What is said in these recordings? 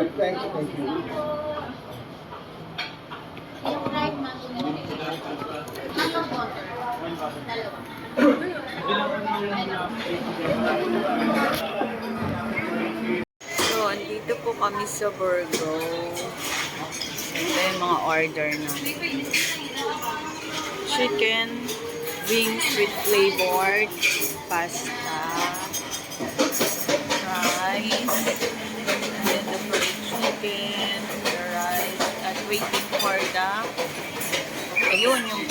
Thank you, thank you. Yung right mango mango butter. Dalawa. So, andito po kami sa Burgo. Ito yung mga order na. Chicken, wings with flavored, pasta, rice, then the fried chicken, the rice, at waiting for the, ayun, yung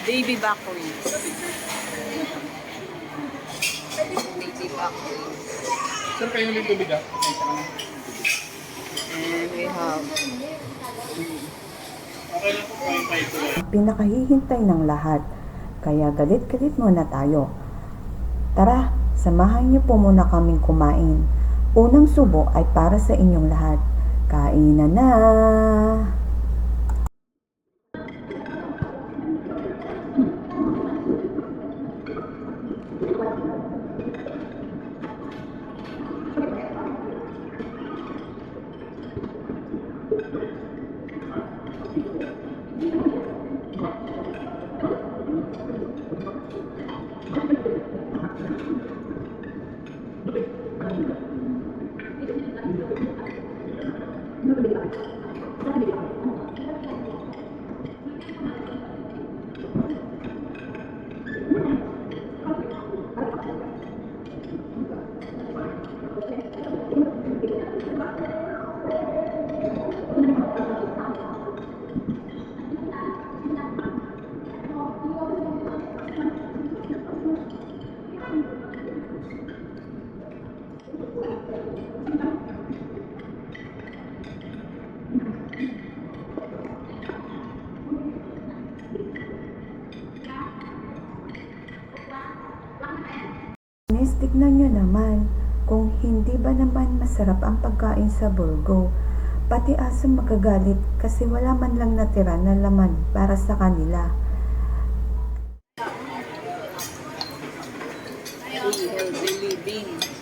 baby back wings. Baby back wings. Sir, kayo ulit tubig ah. And we have pinakahihintay ng lahat. Kaya galit-galit muna tayo. Tara, samahan niyo po muna kaming kumain. Unang subo ay para sa inyong lahat. Kainan na! Miss, tignan nyo naman kung hindi ba naman masarap ang pagkain sa Burgo. Pati aso magagalit kasi wala man lang natira na laman para sa kanila. healthy living.